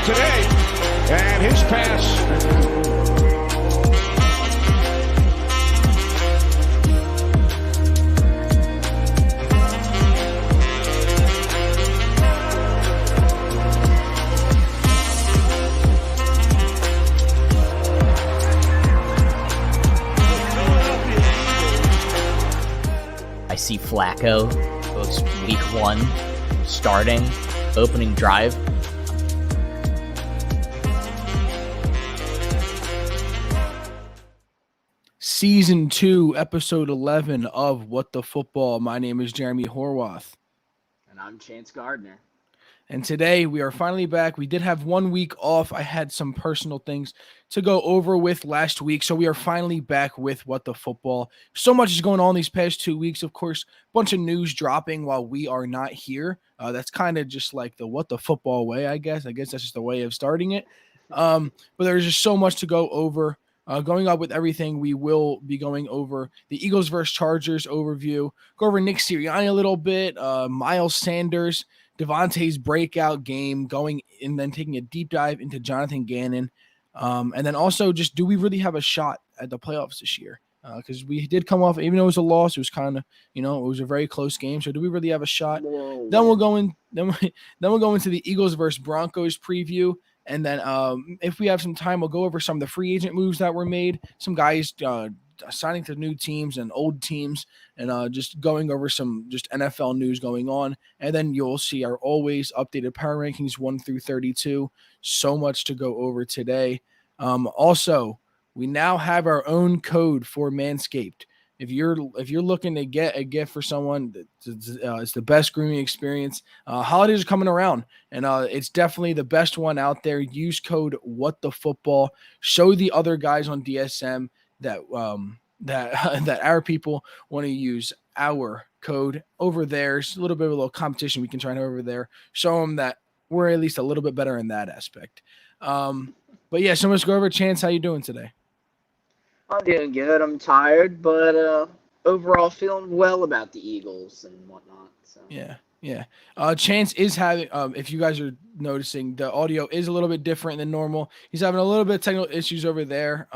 today. And his pass. I see Flacco goes week 1, starting, opening drive. Season 2, episode 11 of What the Football. My name is Jeremy Horwath. And I'm Chance Gardner. And today we are finally back. We did have 1 week off. I had some personal things to go over with last week. So we are finally back with What the Football. So much is going on these past 2 weeks. Of course, a bunch of news dropping while we are not here. That's kind of just like the What the Football way, I guess. I guess that's just the way of starting it. But there's just so much to go over. Going up with everything, we will be going over the Eagles versus Chargers overview, go over Nick Sirianni a little bit, Miles Sanders, Devontae's breakout game, going and then taking a deep dive into Jonathan Gannon. And then also just, do we really have a shot at the playoffs this year? Because we did come off, even though it was a loss, it was kind of, it was a very close game. So do we really have a shot? Then we'll go into the Eagles versus Broncos preview. And then if we have some time, we'll go over some of the free agent moves that were made, some guys signing to new teams and old teams, and just going over some just NFL news going on. And then you'll see our always updated power rankings 1 through 32. So much to go over today. Also, we now have our own code for Manscaped. If you're looking to get a gift for someone, it's the best grooming experience. Holidays are coming around, and it's definitely the best one out there. Use code WhatTheFootball. Show the other guys on DSM that that our people want to use our code over there. It's a little bit of a little competition we can try over there. Show them that we're at least a little bit better in that aspect. But yeah, so let's go over. Chance, how you doing today? I'm doing good. I'm tired, but overall feeling well about the Eagles and whatnot. So. Yeah. Chance is having, if you guys are noticing, the audio is a little bit different than normal. He's having a little bit of technical issues over there,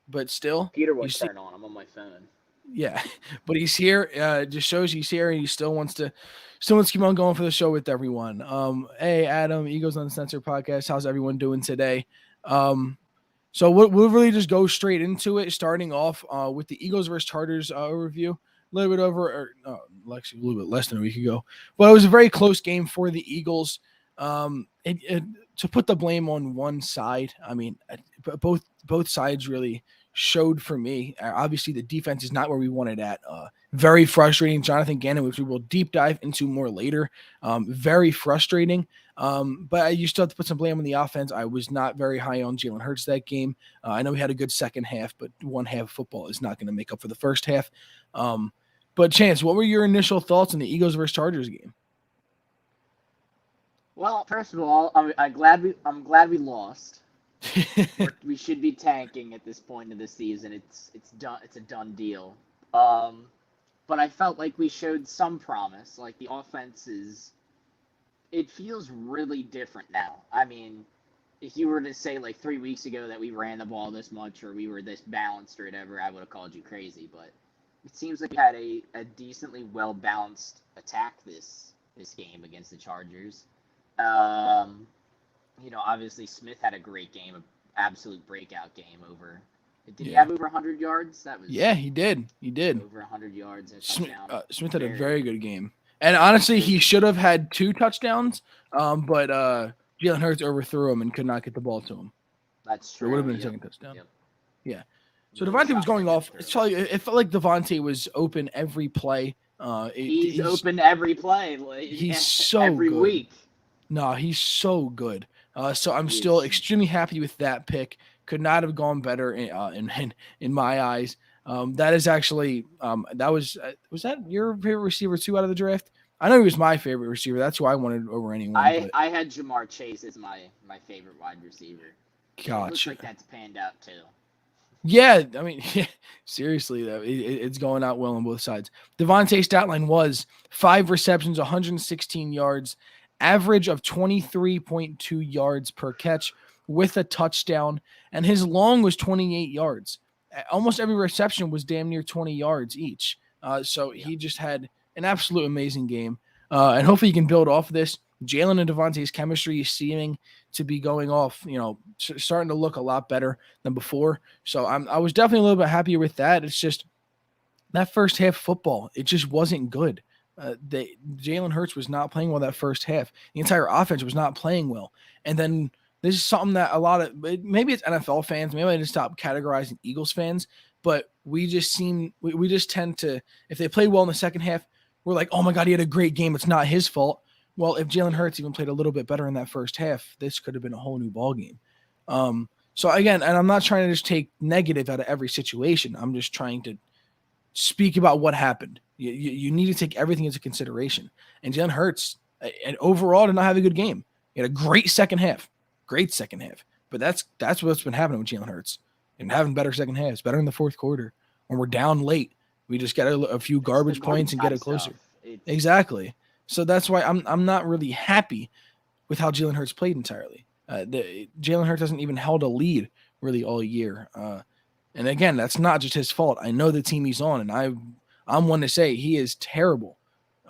but still. Computer won't turn on. I'm on my phone. Yeah, but he's here. Just shows he's here, and he still wants to keep on going for the show with everyone. Hey, Adam, Eagles Uncensored podcast. How's everyone doing today? So we'll really just go straight into it, starting off with the Eagles versus Chargers overview. A little bit over, actually a little bit less than a week ago. But it was a very close game for the Eagles. To put the blame on one side, I mean, both sides really showed for me. Obviously, the defense is not where we wanted at. Very frustrating. Jonathan Gannon, which we will deep dive into more later. Very frustrating. But you still have to put some blame on the offense. I was not very high on Jalen Hurts that game. I know he had a good second half, but one half of football is not going to make up for the first half. But Chance, what were your initial thoughts on the Eagles versus Chargers game? Well, first of all, I'm glad we lost. We should be tanking at this point of the season. It's done. It's a done deal. But I felt like we showed some promise. Like the offense it feels really different now. I mean, if you were to say like 3 weeks ago that we ran the ball this much or we were this balanced or whatever, I would have called you crazy. But it seems like we had a decently well balanced attack this game against the Chargers. Obviously Smith had a great game, an absolute breakout game over. Did he have over 100 yards? He did. Over 100 yards and a touchdown. Smith had a very good game. And honestly, he should have had 2 touchdowns, but Jalen Hurts overthrew him and could not get the ball to him. That's true. It would have been a second touchdown. Yep. Yeah. So Devontae was going off. It felt like Devontae was open every play. He's open every play. He's so every good. Week. No, he's so good. So I'm still extremely happy with that pick. Could not have gone better in my eyes. That is actually was that your favorite receiver too out of the draft? I know he was my favorite receiver. That's who I wanted over anyone. I had Jamar Chase as my favorite wide receiver. Gotcha. It looks like that's panned out too. Yeah, I mean, seriously though, it's going out well on both sides. Devontae's stat line was 5 receptions, 116 yards, average of 23.2 yards per catch with a touchdown, and his long was 28 yards. Almost every reception was damn near 20 yards each. So he just had an absolute amazing game. And hopefully he can build off of this. Jalen and Devontae's chemistry is seeming to be going off, starting to look a lot better than before. So I was definitely a little bit happier with that. It's just that first half football, it just wasn't good. Jalen Hurts was not playing well that first half. The entire offense was not playing well. And then this is something that a lot of, maybe it's NFL fans, maybe I just stop categorizing Eagles fans, but we just tend to, if they play well in the second half, we're like, oh my God, he had a great game. It's not his fault. Well, if Jalen Hurts even played a little bit better in that first half, this could have been a whole new ballgame. So again, and I'm not trying to just take negative out of every situation. I'm just trying to speak about what happened. You need to take everything into consideration. And Jalen Hurts, and overall, did not have a good game. He had a great second half. But that's what's been happening with Jalen Hurts. And having better second halves, better in the fourth quarter. When we're down late, we just get a few garbage points and get it closer. Exactly. So that's why I'm not really happy with how Jalen Hurts played entirely. Jalen Hurts hasn't even held a lead really all year. And again, that's not just his fault. I know the team he's on, and I'm one to say he is terrible.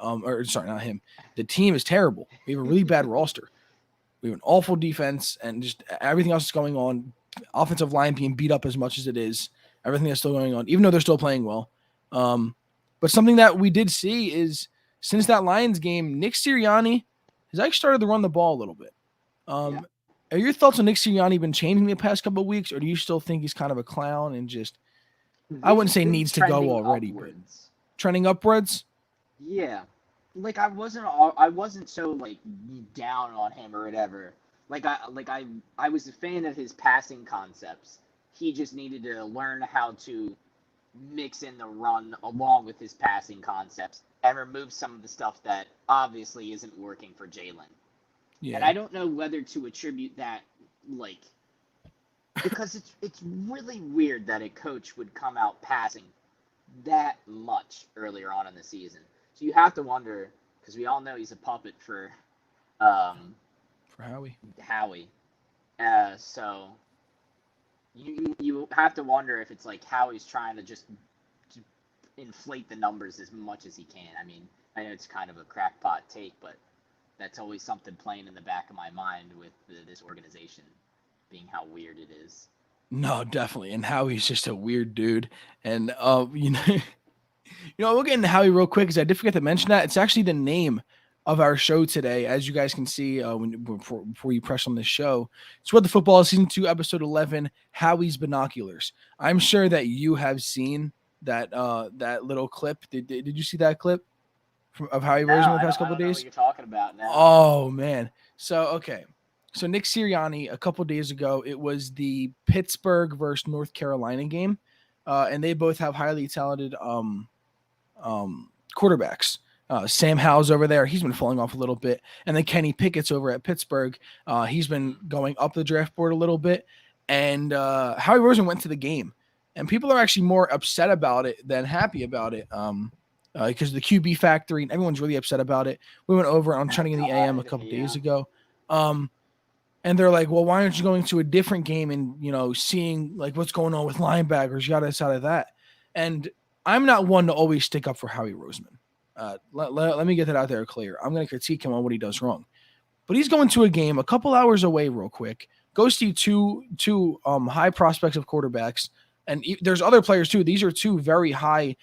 Sorry, not him. The team is terrible. We have a really bad roster. We have an awful defense, and just everything else is going on. Offensive line being beat up as much as it is. Everything that's still going on, even though they're still playing well. But something that we did see is since that Lions game, Nick Sirianni has actually started to run the ball a little bit. Are your thoughts on Nick Sirianni been changing the past couple of weeks, or do you still think he's kind of a clown and just, I wouldn't say needs to go already, but trending upwards? Yeah. Like I wasn't so like down on him or whatever. I was a fan of his passing concepts. He just needed to learn how to mix in the run along with his passing concepts and remove some of the stuff that obviously isn't working for Jalen. Yeah. And I don't know whether to attribute that, because it's really weird that a coach would come out passing that much earlier on in the season. So you have to wonder, because we all know he's a puppet for Howie. So you have to wonder if it's like Howie's trying to just inflate the numbers as much as he can. I mean, I know it's kind of a crackpot take, but that's always something playing in the back of my mind with this organization being how weird it is. No, definitely. And Howie's just a weird dude. And, we'll get into Howie real quick because I did forget to mention that. It's actually the name of our show today, as you guys can see before you press on this show. It's What the Football is, Season 2, Episode 11, Howie's Binoculars. I'm sure that you have seen that little clip. Did you see that clip of Howie Roseman the past couple of days? I don't know what you're talking about now. Oh, man. So Nick Sirianni, a couple of days ago, it was the Pittsburgh versus North Carolina game, and they both have highly talented quarterbacks. Sam Howell's over there. He's been falling off a little bit. And then Kenny Pickett's over at Pittsburgh. He's been going up the draft board a little bit. And Howie Roseman went to the game. And people are actually more upset about it than happy about it because of the QB factory. And everyone's really upset about it. We went over on Trending in the AM a couple days ago. And they're like, well, why aren't you going to a different game and, seeing like what's going on with linebackers, yada, yada, that. And I'm not one to always stick up for Howie Roseman. Let me get that out there clear. I'm going to critique him on what he does wrong. But he's going to a game a couple hours away real quick, goes to two high prospects of quarterbacks, and there's other players too. These are two very high,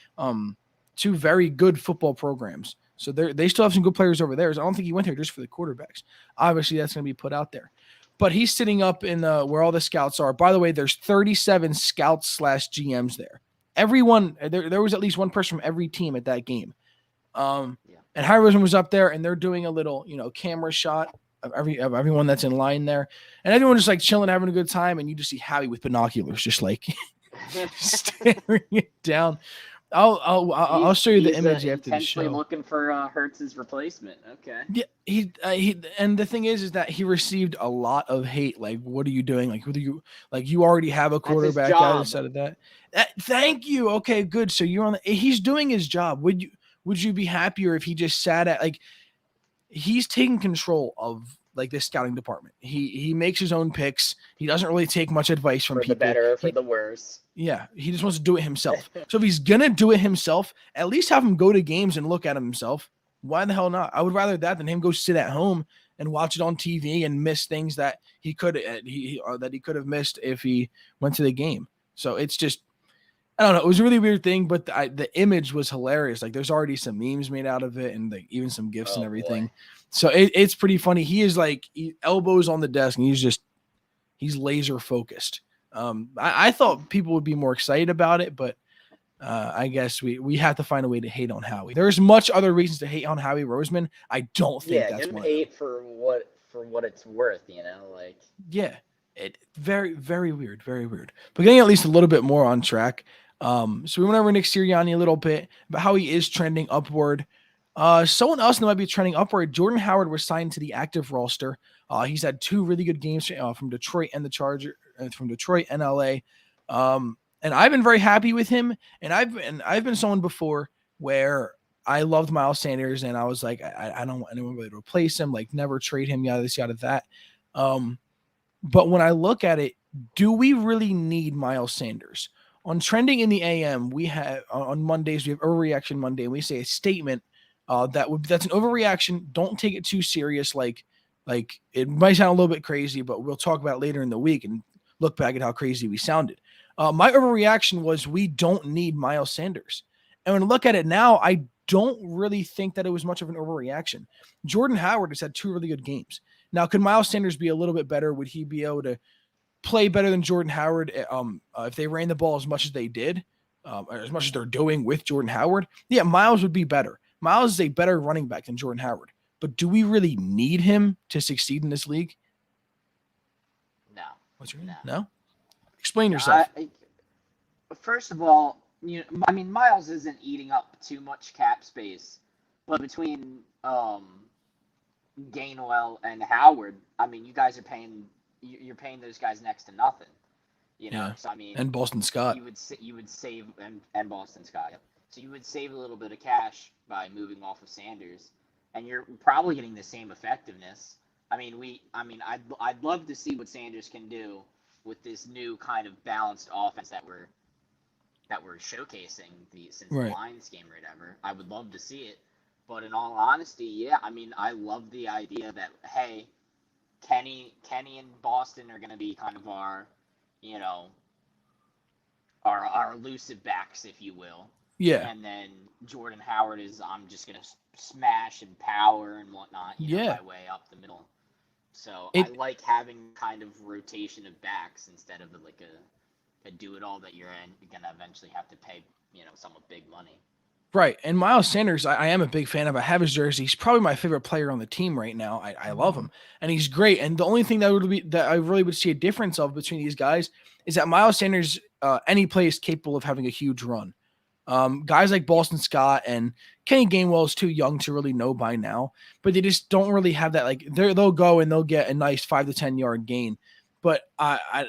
two very good football programs. So they still have some good players over there. I don't think he went there just for the quarterbacks. Obviously, that's going to be put out there. But he's sitting up in where all the scouts are. By the way, there's 37 scouts / GMs there. Everyone, there was at least one person from every team at that game. And Howie Roseman was up there, and they're doing a little, camera shot of everyone that's in line there, and everyone just like chilling, having a good time, and you just see Howie with binoculars, just like staring it down. I'll show you the image after the show. Looking for Hurts's replacement. Okay. Yeah, he and the thing is that he received a lot of hate. Like, what are you doing? Like, who do you like? You already have a quarterback outside of that. Thank you. Okay, good. So you're on. He's doing his job. Would you be happier if he just sat at he's taking control of like this scouting department. He makes his own picks. He doesn't really take much advice from For people. the better, for the worse. Yeah, he just wants to do it himself. So if he's gonna do it himself, at least have him go to games and look at him himself. Why the hell not? I would rather that than him go sit at home and watch it on TV and miss things that he could have missed if he went to the game. So it's just, I don't know. It was a really weird thing, but the image was hilarious. Like there's already some memes made out of it and like even some gifs and everything. Boy. So it's pretty funny. He is like elbows on the desk and he's laser focused. I thought people would be more excited about it, but I guess we have to find a way to hate on Howie. There's much other reasons to hate on Howie Roseman. I don't think that's give one. Hate for what it's worth, like. Yeah, it very, very weird, very weird. But getting at least a little bit more on track. So we went over Nick Sirianni a little bit about how he is trending upward. Someone else that might be trending upward. Jordan Howard was signed to the active roster. He's had 2 really good games from Detroit and the Chargers, from Detroit and LA. And I've been very happy with him. And I've been someone before where I loved Miles Sanders, and I was like, I don't want anyone really to replace him. Like, never trade him. Yada this, yada that. But when I look at it, do we really need Miles Sanders? On Trending in the AM, we have on Mondays, we have Overreaction Monday, and we say a statement that's an overreaction. Don't take it too serious. Like it might sound a little bit crazy, but we'll talk about it later in the week and look back at how crazy we sounded. My overreaction was we don't need Miles Sanders. And when I look at it now, I don't really think that it was much of an overreaction. Jordan Howard has had 2 really good games. Now, could Miles Sanders be a little bit better? Would he be able to play better than Jordan Howard if they ran the ball as much as they did, as much as they're doing with Jordan Howard? Yeah, Miles would be better. Miles is a better running back than Jordan Howard. But do we really need him to succeed in this league? No. What's your name? No? Explain yourself. First of all, Miles isn't eating up too much cap space, but between Gainwell and Howard, you guys are you're paying those guys next to nothing. Yeah. So and Boston Scott. You would save and Boston Scott. So you would save a little bit of cash by moving off of Sanders, and you're probably getting the same effectiveness. I'd love to see what Sanders can do with this new kind of balanced offense that we're showcasing since the Lions game or whatever. I would love to see it, but in all honesty, yeah, I love the idea that, hey, Kenny and Boston are going to be kind of our elusive backs, if you will. Yeah. And then Jordan Howard I'm just going to smash and power and whatnot, my way up the middle. So I like having kind of rotation of backs instead of like a do-it-all that you're going to eventually have to pay, someone big money. Right. And Miles Sanders, I am a big fan of. I have his jersey. He's probably my favorite player on the team right now. I love him. And he's great. And the only thing that I really would see a difference of between these guys is that Miles Sanders, any play is capable of having a huge run. Guys like Boston Scott and Kenny Gainwell is too young to really know by now, but they just don't really have that. Like they'll go and they'll get a nice 5 to 10 yard gain, but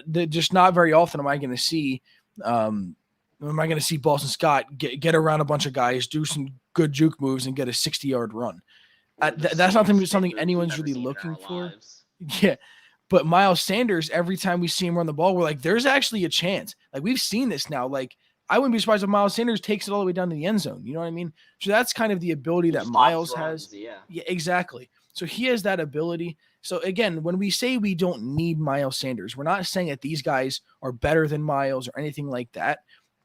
they're just not very often am I going to see Boston Scott get around a bunch of guys, do some good juke moves and get a 60-yard run. That's not something anyone's really looking for. Yeah. But Miles Sanders, every time we see him run the ball, we're like, there's actually a chance. Like we've seen this now. Like I wouldn't be surprised if Miles Sanders takes it all the way down to the end zone. You know what I mean? So that's kind of the ability that Miles has. Yeah, exactly. So he has that ability. So again, when we say we don't need Miles Sanders, we're not saying that these guys are better than Miles or anything like that.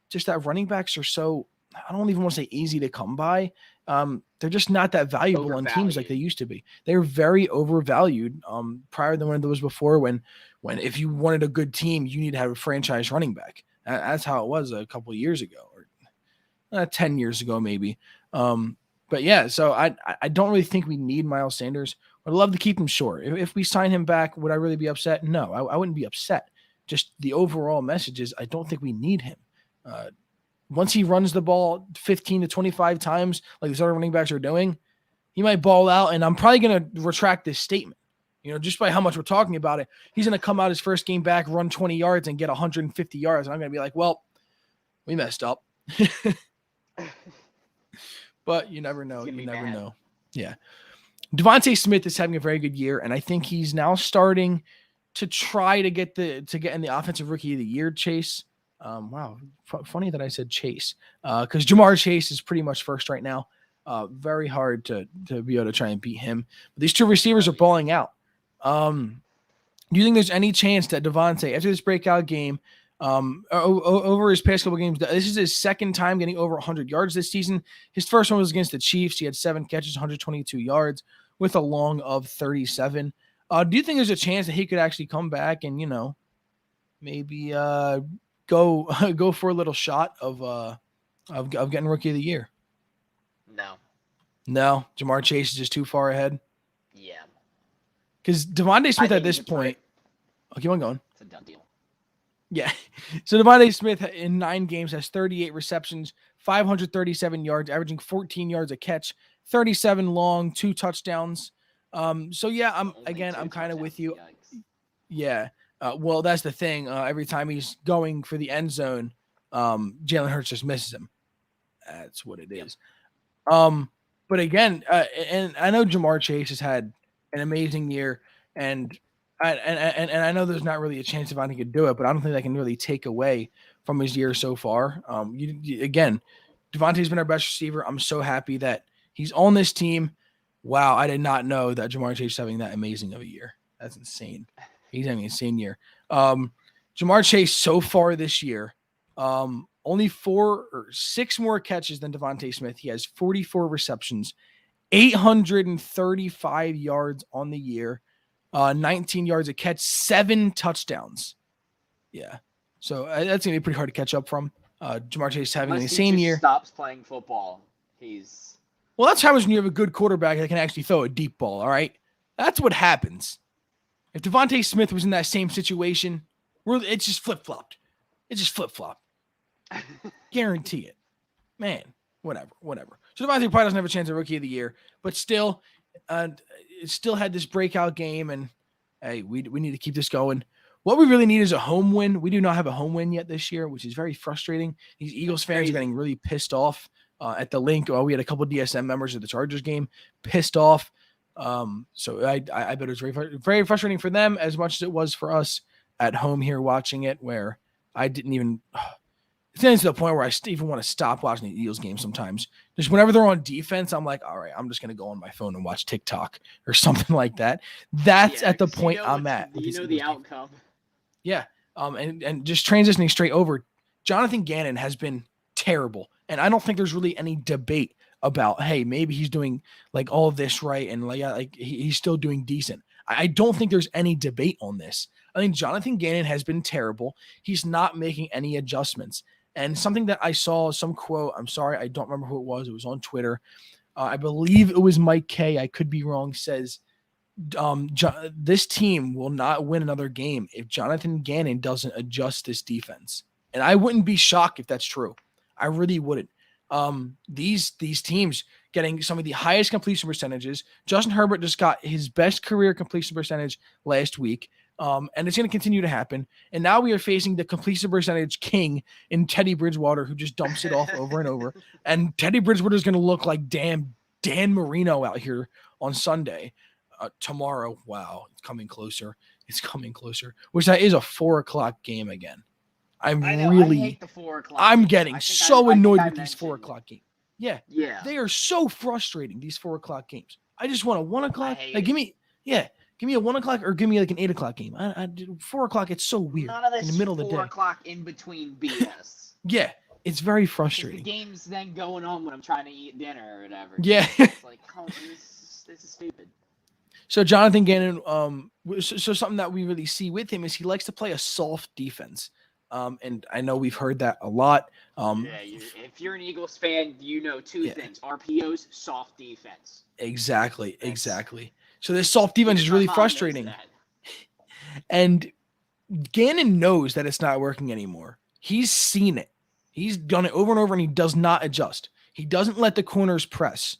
Just that running backs are so, I don't even want to say easy to come by. They're just not that valuable on teams like they used to be. They're very overvalued prior than when it was before when if you wanted a good team, you need to have a franchise running back. That's how it was a couple of years ago or 10 years ago, maybe. But yeah, so I don't really think we need Miles Sanders. I'd love to keep him short. If we sign him back, would I really be upset? No, I wouldn't be upset. Just the overall message is I don't think we need him. Once he runs the ball 15 to 25 times, like these other running backs are doing, he might ball out, and I'm probably going to retract this statement. Just by how much we're talking about it, he's going to come out his first game back, run 20 yards, and get 150 yards. And I'm going to be like, well, we messed up. But you never know. You never know. Yeah. Devontae Smith is having a very good year, and I think he's now starting to try to get in the offensive rookie of the year chase. Wow, funny that I said chase, because Jamar Chase is pretty much first right now. Very hard to be able to try and beat him. But these two receivers are balling out. Do you think there's any chance that Devontae, after this breakout game, over his past couple games, this is his second time getting over 100 yards this season? His first one was against the Chiefs. He had 7 catches, 122 yards with a long of 37. Do you think there's a chance that he could actually come back and, maybe go for a little shot of getting rookie of the year? No, Jamar Chase is just too far ahead. Yeah. Because Devontae Smith at this point, keep on going. It's a done deal. Yeah. So Devontae Smith in 9 games has 38 receptions, 537 yards, averaging 14 yards a catch, 37 long, 2 touchdowns. So yeah, I'm kind of with you. Yikes. Yeah. Well, that's the thing. Every time he's going for the end zone, Jalen Hurts just misses him. That's what it is. But again, and I know Jamar Chase has had an amazing year, and I know there's not really a chance if I could do it, but I don't think that can really take away from his year so far. Again, Devontae's been our best receiver. I'm so happy that he's on this team. Wow, I did not know that Jamar Chase is having that amazing of a year. That's insane. He's having an insane year. Jamar Chase so far this year, only 4 or 6 more catches than Devontae Smith. He has 44 receptions, 835 yards on the year, 19 yards a catch, 7 touchdowns. Yeah. So that's going to be pretty hard to catch up from. Jamar Chase having an insane year. Stops playing football. Well, that's how much when you have a good quarterback that can actually throw a deep ball, all right? That's what happens. If Devontae Smith was in that same situation, it's just flip-flopped. Guarantee it. Man, whatever. So Devontae probably doesn't have a chance at Rookie of the Year, but still, it still had this breakout game, and hey, we need to keep this going. What we really need is a home win. We do not have a home win yet this year, which is very frustrating. These Eagles fans are getting really pissed off at the link. We had a couple of DSM members of the Chargers game pissed off. So I bet it was very, very frustrating for them as much as it was for us at home here watching it, where I didn't even it's getting to the point where I even want to stop watching the Eagles game sometimes. Just whenever they're on defense, I'm like, all right, I'm just going to go on my phone and watch TikTok or something like that. That's at the point I'm at. The outcome. Yeah. And just transitioning straight over, Jonathan Gannon has been terrible. And I don't think there's really any debate about, hey, maybe he's doing like all of this right. And like he's still doing decent. I don't think there's any debate on this. I think Jonathan Gannon has been terrible. He's not making any adjustments. And something that I saw, some quote, I'm sorry, I don't remember who it was. It was on Twitter. I believe it was Mike K. I could be wrong, says this team will not win another game if Jonathan Gannon doesn't adjust this defense. And I wouldn't be shocked if that's true. I really wouldn't. These teams getting some of the highest completion percentages. Justin Herbert just got his best career completion percentage last week. And it's going to continue to happen. And now we are facing the completion percentage king in Teddy Bridgewater, who just dumps it off over and over. And Teddy Bridgewater is going to look like Dan Marino out here on Sunday. Tomorrow, wow, it's coming closer. Which that is a 4:00 game again. I hate the 4 o'clock. I'm getting so annoyed with these 4 o'clock games. Yeah. They are so frustrating, these 4 o'clock games. I just want a 1 o'clock. Like, give me a 1 o'clock or give me like an 8 o'clock game. 4 o'clock, it's so weird. None of this in the middle of the day. 4 o'clock in between BS. Yeah, it's very frustrating. The game's then going on when I'm trying to eat dinner or whatever. Yeah. It's like, oh, this is stupid. So Jonathan Gannon, so something that we really see with him is he likes to play a soft defense. And I know we've heard that a lot. If you're an Eagles fan, you know two things: RPOs, soft defense. Exactly. So this soft defense is really frustrating. And Gannon knows that it's not working anymore. He's seen it. He's done it over and over, and he does not adjust. He doesn't let the corners press.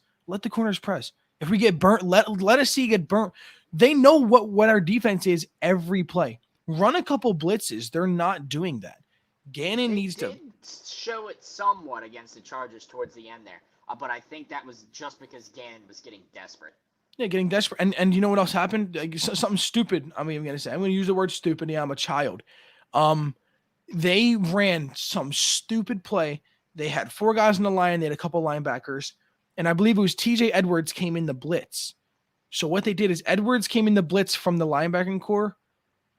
If we get burnt, let us see get burnt. They know what our defense is every play. Run a couple blitzes. They're not doing that. Gannon needs to show it somewhat against the Chargers towards the end there. But I think that was just because Gannon was getting desperate. Yeah, getting desperate. And you know what else happened? Like, something stupid. I'm even gonna say. I'm gonna use the word stupid. Yeah, I'm a child. They ran some stupid play. They had 4 guys in the line. They had a couple linebackers, and I believe it was T.J. Edwards came in the blitz. So what they did is Edwards came in the blitz from the linebacking core,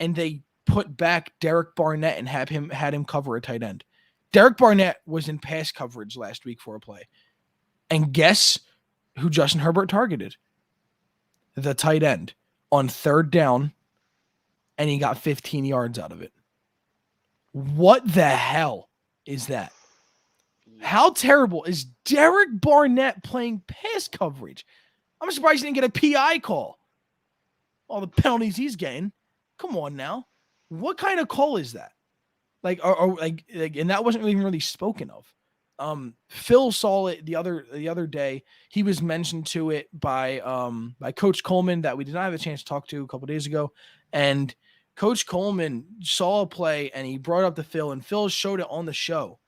and they put back Derek Barnett and had him cover a tight end. Derek Barnett was in pass coverage last week for a play, and guess who Justin Herbert targeted? The tight end on 3rd down, and he got 15 yards out of it. What the hell is that? How terrible is Derek Barnett playing pass coverage? I'm surprised he didn't get a PI call. All the penalties he's getting. Come on now. What kind of call is that? Like, and that wasn't even really spoken of. Phil saw it the other day. He was mentioned to it by Coach Coleman that we did not have a chance to talk to a couple days ago, and Coach Coleman saw a play and he brought up to Phil, and Phil showed it on the show,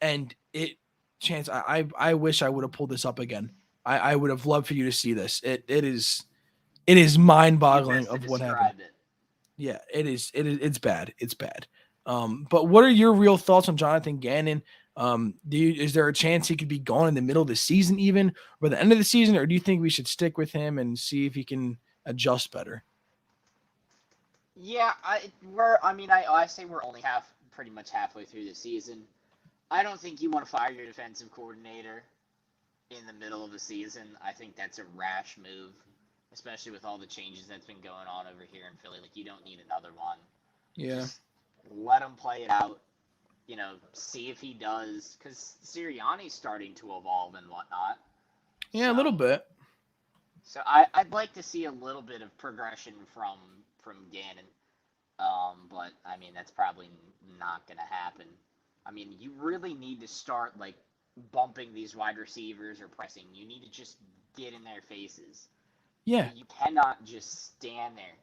and I wish I would have pulled this up again. I would have loved for you to see this. It is mind-boggling of what happened. Yeah, it's bad. It's bad. But what are your real thoughts on Jonathan Gannon? Is there a chance he could be gone in the middle of the season, even or the end of the season, or do you think we should stick with him and see if he can adjust better? Yeah, I say we're only pretty much halfway through the season. I don't think you want to fire your defensive coordinator in the middle of the season. I think that's a rash move, especially with all the changes that's been going on over here in Philly. Like, you don't need another one. Yeah. Just let him play it out. See if he does, because Sirianni's starting to evolve and whatnot. Yeah, a little bit. So I'd like to see a little bit of progression from Gannon. But, that's probably not going to happen. You really need to start, bumping these wide receivers or pressing. You need to just get in their faces. Yeah. You cannot just stand there.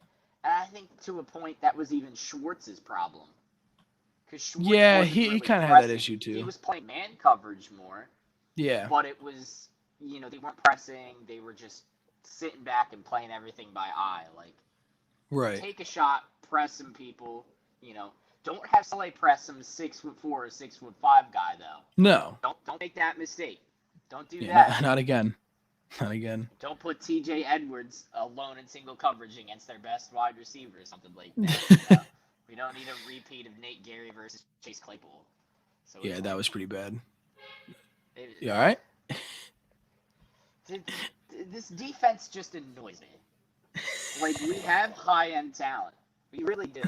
And I think to a point that was even Schwartz's problem. Yeah, he kind of had that issue too. He was playing man coverage more. Yeah. But it was, they weren't pressing. They were just sitting back and playing everything by eye. Right. Take a shot, press some people. Don't have somebody press some 6'4" or 6'5" guy though. No. Don't make that mistake. Don't do that. Not again. Not again. Don't put T.J. Edwards alone in single coverage against their best wide receiver or something like that. We don't need a repeat of Nate Gary versus Chase Claypool. So yeah, that was pretty bad. You all right? This defense just annoys me. We have high-end talent. We really do.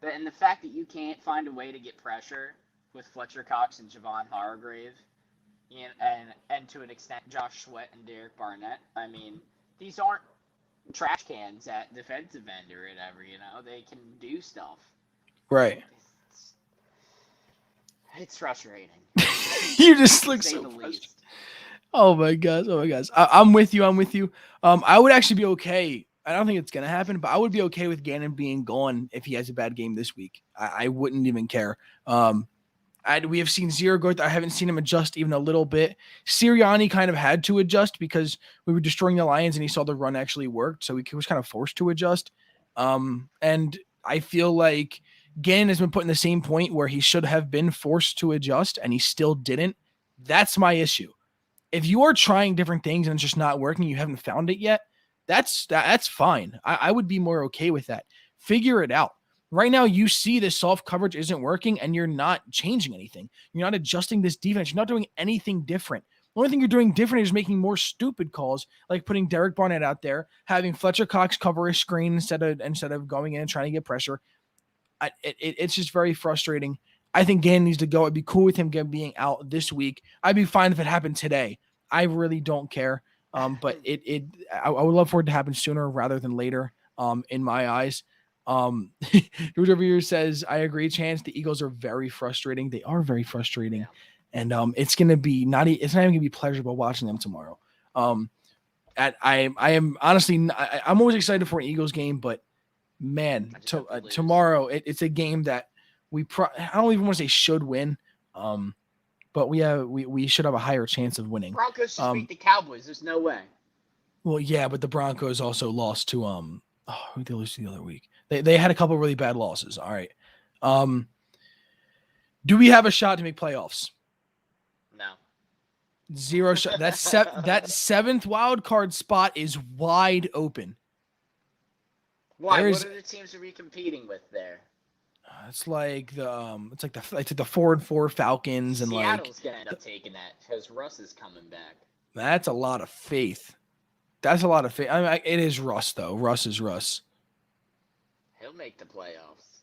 And the fact that you can't find a way to get pressure with Fletcher Cox and Javon Hargrave, and to an extent Josh Sweat and Derek Barnett, these aren't trash cans at defensive end or whatever, they can do stuff. Right. It's frustrating. You just look so frustrated. Oh my gosh. I'm with you. I would actually be okay. I don't think it's going to happen, but I would be okay with Gannon being gone if he has a bad game this week. I wouldn't even care. We have seen zero growth. I haven't seen him adjust even a little bit. Sirianni kind of had to adjust because we were destroying the Lions and he saw the run actually worked. So he was kind of forced to adjust. And I feel like Gannon has been put in the same point where he should have been forced to adjust and he still didn't. That's my issue. If you are trying different things and it's just not working, you haven't found it yet, that's fine. I would be more okay with that. Figure it out. Right now, you see this soft coverage isn't working and you're not changing anything. You're not adjusting this defense. You're not doing anything different. The only thing you're doing different is making more stupid calls, like putting Derek Barnett out there, having Fletcher Cox cover a screen instead of going in and trying to get pressure. It's just very frustrating. I think Gannon needs to go. I'd be cool with him being out this week. I'd be fine if it happened today. I really don't care. But I would love for it to happen sooner rather than later. In my eyes. George over here says, I agree, Chance. The Eagles are very frustrating. They are very frustrating. And it's going to be it's not even going to be pleasurable watching them tomorrow. I am honestly, I'm always excited for an Eagles game, but man, tomorrow it's a game that I don't even want to say should win. But we should have a higher chance of winning. Broncos should beat the Cowboys. There's no way. Well, yeah, but the Broncos also lost to who did they lose to the other week? They had a couple really bad losses. All right. Do we have a shot to make playoffs? No. Zero shot. That seventh wild card spot is wide open. Why? What other teams are we competing with there? It's like the 4-4 Falcons and Seattle's gonna end up taking that because Russ is coming back. That's a lot of faith. That's a lot of faith. I mean, it is Russ though. Russ is Russ. He'll make the playoffs.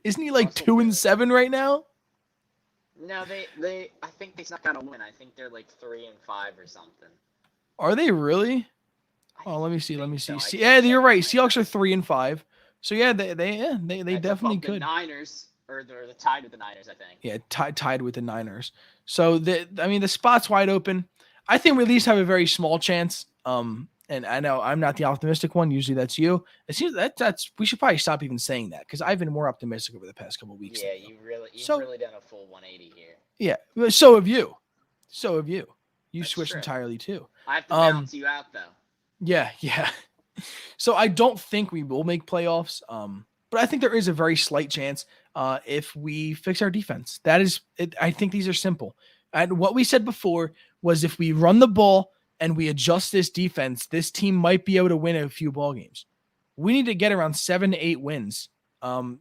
Isn't he like 2-7 right now? No, they. I think they snuck out a win. I think they're like 3-5 or something. Are they really? Oh, let me see. So. Yeah, you're right. Seahawks are 3-5. So yeah, they definitely could. The Niners or they're tied with the Niners, I think. Yeah, tied with the Niners. So the spot's wide open. I think we at least have a very small chance. And I know I'm not the optimistic one. Usually that's you. It seems that's we should probably stop even saying that because I've been more optimistic over the past couple of weeks. Yeah, you've really done a full 180 here. Yeah, so have you. You That's switched true. entirely too. I have to balance you out though. Yeah. So I don't think we will make playoffs. But I think there is a very slight chance if we fix our defense. That is it. I think these are simple. And what we said before was if we run the ball and we adjust this defense, this team might be able to win a few ball games. We need to get around 7 to 8 wins. We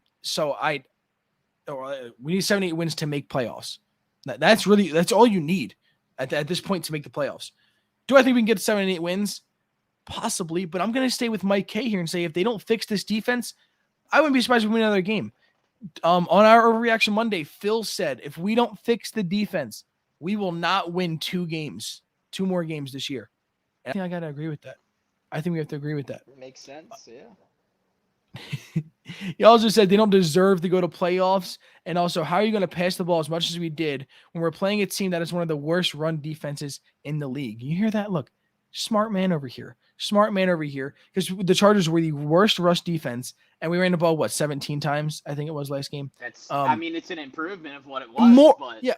need 7 to 8 wins to make playoffs. That's all you need at this point to make the playoffs. Do I think we can get 7 to 8 wins? Possibly, but I'm going to stay with Mike K here and say if they don't fix this defense, I wouldn't be surprised if we win another game. On our Overreaction Monday, Phil said if we don't fix the defense, we will not win 2 more games this year. And I think I got to agree with that. I think we have to agree with that. It makes sense, yeah. He also said they don't deserve to go to playoffs. And also, how are you going to pass the ball as much as we did when we're playing a team that is one of the worst run defenses in the league? You hear that? Look, smart man over here. Because the Chargers were the worst rush defense, and we ran the ball, 17 times? I think it was last game. That's. I mean, it's an improvement of what it was.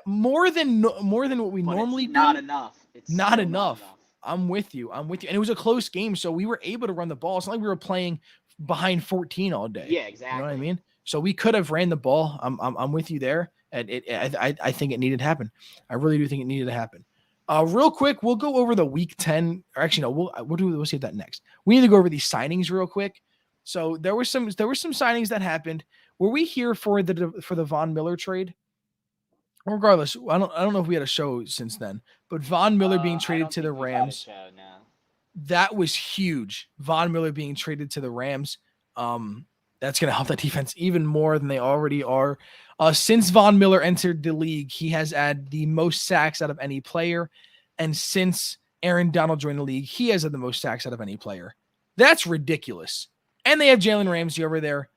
More than what we normally do. Not enough. It's not enough. I'm with you. And it was a close game, so we were able to run the ball. It's not like we were playing behind 14 all day. Yeah, exactly. You know what I mean? So we could have ran the ball. I'm with you there. And I think it needed to happen. I really do think it needed to happen. Real quick, we'll go over the week 10. Or actually, no, we'll see that next. We need to go over these signings real quick. So there were some signings that happened. Were we here for the Von Miller trade? Regardless, I don't know if we had a show since then, but Von Miller being traded to the Rams. That was huge. Von Miller being traded to the Rams. That's going to help that defense even more than they already are. Since Von Miller entered the league, he has had the most sacks out of any player. And since Aaron Donald joined the league, he has had the most sacks out of any player. That's ridiculous. And they have Jalen Ramsey over there.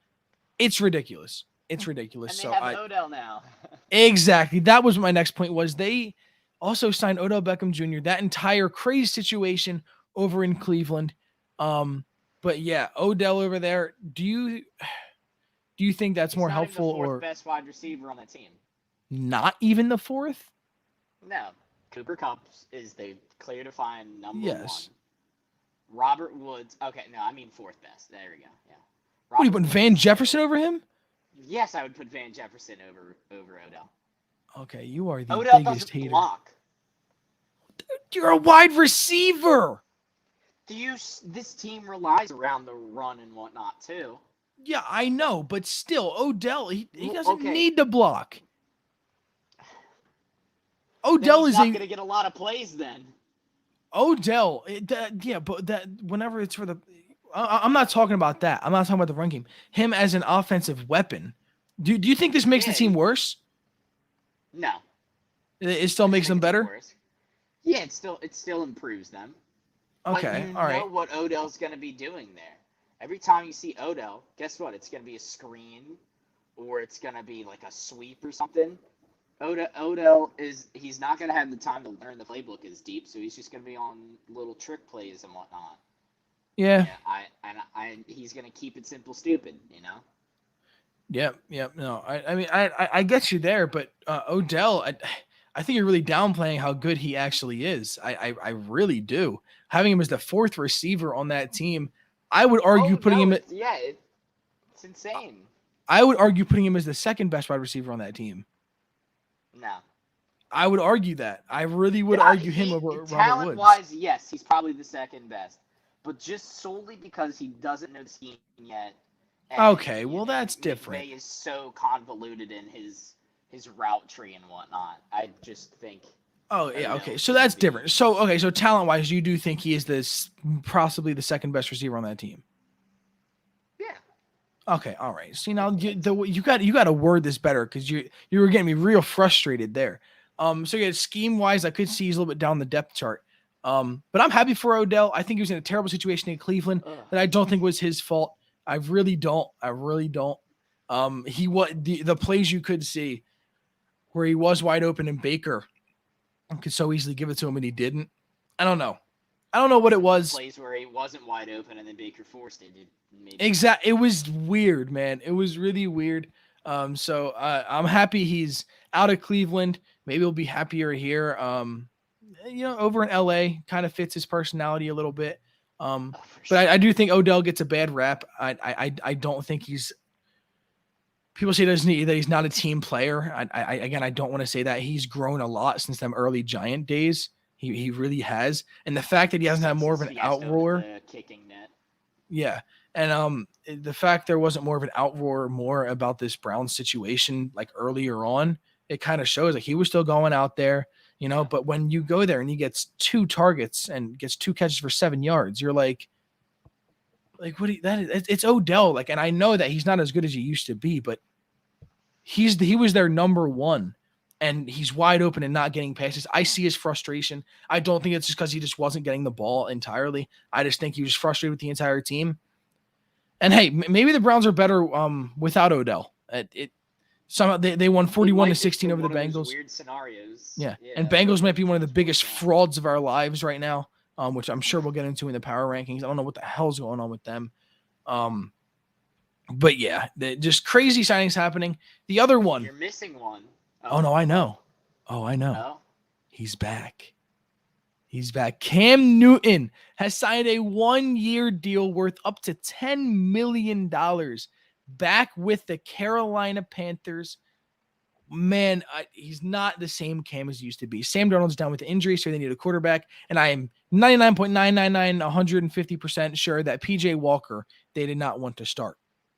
It's ridiculous. And they have Odell now. Exactly. That was my next point was they also signed Odell Beckham Jr. That entire crazy situation over in Cleveland. But yeah, Odell over there. Do you think that's more helpful even the fourth or best wide receiver on the team? Not even the fourth? No. Cooper Kupp is the clear defined number one. Robert Woods. Okay, no, I mean fourth best. There we go. Yeah. What, you putting Van Jefferson over him? Yes, I would put Van Jefferson over Odell. Okay, you are the Odell biggest hater. Block. You're a wide receiver. This team relies around the run and whatnot too. Yeah, I know, but still, Odell, he doesn't need to block. Odell is not going to get a lot of plays then. Odell, whenever it's for the, I'm not talking about that. I'm not talking about the run game. Him as an offensive weapon. Do you think this makes the team worse? No. It still makes them better? Worse. Yeah, it still improves them. Okay, but you know what Odell's going to be doing there. Every time you see Odell, guess what? It's going to be a screen or it's going to be like a sweep or something. Odell he's not going to have the time to learn the playbook as deep, so he's just going to be on little trick plays and whatnot. Yeah. He's going to keep it simple, stupid, you know? Yeah. No, I mean, I get you there, but Odell, I think you're really downplaying how good he actually is. I really do. Having him as the 4th receiver on that team, I would argue putting him. It's insane. I would argue putting him as the 2nd best wide receiver on that team. No. I would argue that. I really would argue him over Robert Woods. Talent-wise, yes, he's probably the 2nd best. But just solely because he doesn't know the scheme yet. And, okay, well, that's different. McVay is so convoluted in his route tree and whatnot. I just think. Oh, yeah, okay. So that's different. So talent-wise, you do think he is possibly the 2nd best receiver on that team? Yeah. Okay, all right. See, now you got to word this better because you were getting me real frustrated there. So yeah, scheme-wise, I could see he's a little bit down the depth chart. But I'm happy for Odell. I think he was in a terrible situation in Cleveland that I don't think was his fault. I really don't. The plays you could see where he was wide open and Baker could so easily give it to him and he didn't. I don't know what it was. Plays where he wasn't wide open and then Baker forced it. Exactly. It was weird, man. It was really weird. So I'm happy he's out of Cleveland. Maybe he'll be happier here. Over in LA kind of fits his personality a little bit. But I do think Odell gets a bad rap. I don't think he's. People say that he's not a team player. I don't want to say that. He's grown a lot since them early Giant days. He really has. And the fact that he hasn't had more of an outroar. Kicking net. Yeah. And the fact there wasn't more of an outroar more about this Browns situation like earlier on, it kind of shows like he was still going out there, but when you go there and he gets 2 targets and gets 2 catches for 7 yards, you're like what it's Odell. Like, and I know that he's not as good as he used to be, but he was their number 1 and he's wide open and not getting passes. I see his frustration. I don't think it's just because he just wasn't getting the ball entirely. I just think he was frustrated with the entire team. And hey, maybe the Browns are better without Odell. Somehow they won 41-16 over the Bengals. Weird scenarios. Yeah, and Bengals might be one of the biggest frauds of our lives right now, which I'm sure we'll get into in the power rankings. I don't know what the hell's going on with them. But yeah, just crazy signings happening. The other one. You're missing one. Oh no, I know. No? He's back. Cam Newton has signed a 1-year deal worth up to $10 million back with the Carolina Panthers. Man, he's not the same Cam as he used to be. Sam Darnold's down with the injury, so they need a quarterback. And I am 99.999, 150% sure that PJ Walker, they did not want to start